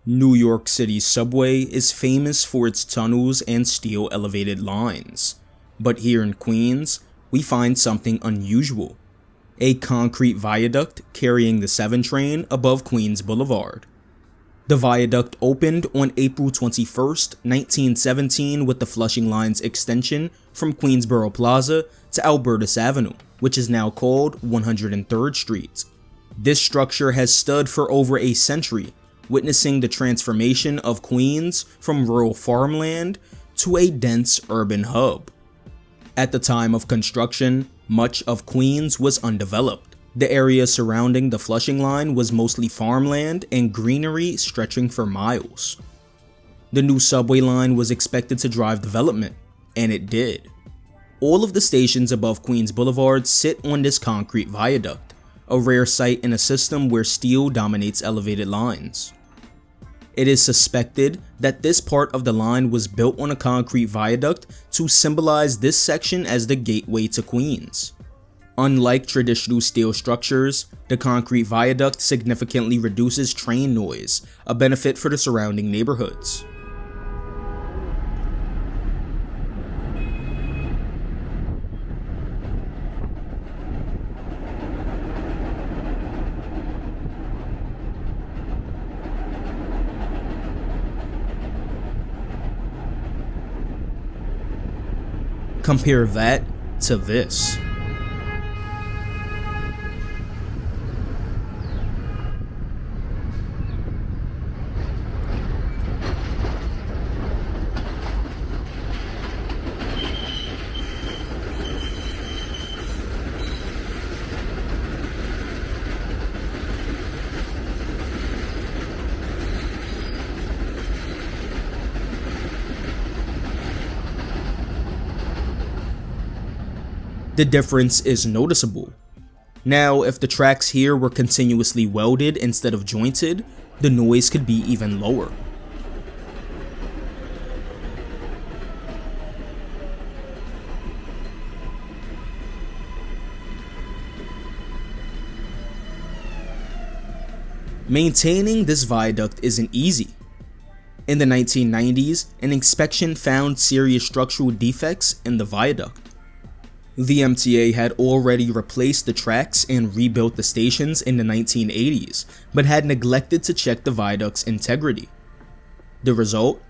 New York City's subway is famous for its tunnels and steel elevated lines. But here in Queens, we find something unusual. A concrete viaduct carrying the 7 train above Queens Boulevard. The viaduct opened on April 21, 1917 with the Flushing Line's extension from Queensboro Plaza to Albertus Avenue, which is now called 103rd Street. This structure has stood for over a century, witnessing the transformation of Queens from rural farmland to a dense urban hub. At the time of construction, much of Queens was undeveloped. The area surrounding the Flushing Line was mostly farmland and greenery stretching for miles. The new subway line was expected to drive development, and it did. All of the stations above Queens Boulevard sit on this concrete viaduct, a rare sight in a system where steel dominates elevated lines. It is suspected that this part of the line was built on a concrete viaduct to symbolize this section as the gateway to Queens. Unlike traditional steel structures, the concrete viaduct significantly reduces train noise, a benefit for the surrounding neighborhoods. Compare that to this. The difference is noticeable. Now, if the tracks here were continuously welded instead of jointed, the noise could be even lower. Maintaining this viaduct isn't easy. In the 1990s, an inspection found serious structural defects in the viaduct. The MTA had already replaced the tracks and rebuilt the stations in the 1980s, but had neglected to check the viaduct's integrity. The result?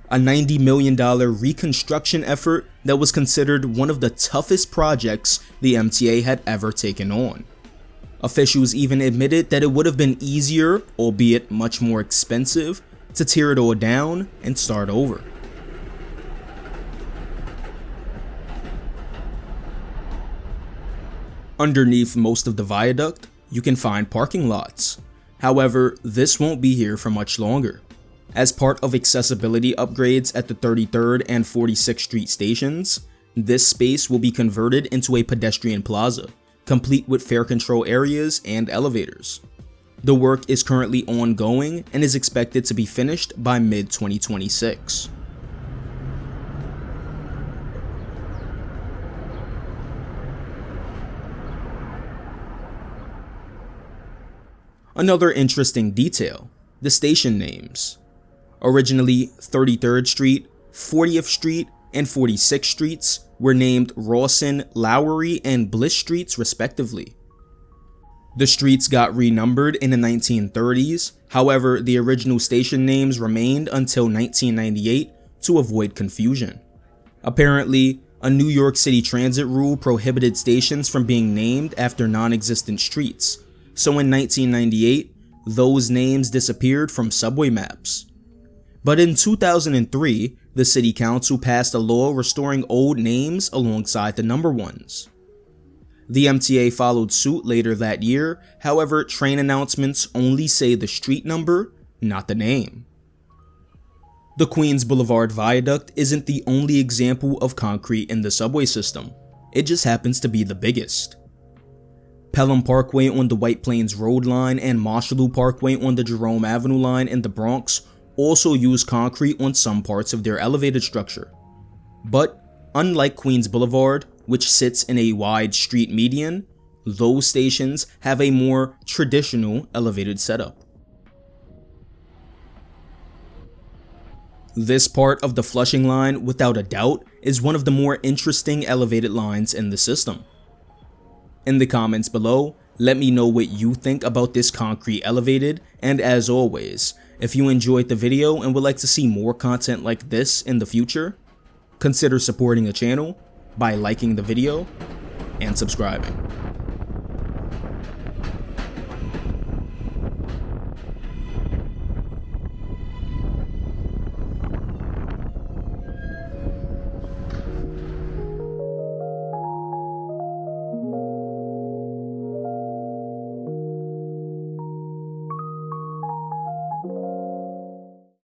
A $90 million reconstruction effort that was considered one of the toughest projects the MTA had ever taken on. Officials even admitted that it would have been easier, albeit much more expensive, to tear it all down and start over. Underneath most of the viaduct, you can find parking lots. However, this won't be here for much longer. As part of accessibility upgrades at the 33rd and 46th Street stations, this space will be converted into a pedestrian plaza, complete with fare control areas and elevators. The work is currently ongoing and is expected to be finished by mid-2026. Another interesting detail, the station names. Originally 33rd Street, 40th Street, and 46th Streets were named Rawson, Lowry, and Bliss Streets respectively. The streets got renumbered in the 1930s, however the original station names remained until 1998 to avoid confusion. Apparently, a New York City transit rule prohibited stations from being named after non-existent streets. So in 1998, those names disappeared from subway maps. But in 2003, the city council passed a law restoring old names alongside the number ones. The MTA followed suit later that year, however, train announcements only say the street number, not the name. The Queens Boulevard Viaduct isn't the only example of concrete in the subway system, it just happens to be the biggest. Pelham Parkway on the White Plains Road line and Marshallou Parkway on the Jerome Avenue line in the Bronx also use concrete on some parts of their elevated structure. But unlike Queens Boulevard, which sits in a wide street median, those stations have a more traditional elevated setup. This part of the Flushing Line, without a doubt, is one of the more interesting elevated lines in the system. In the comments below, let me know what you think about this concrete elevated, and as always, if you enjoyed the video and would like to see more content like this in the future, consider supporting the channel by liking the video and subscribing.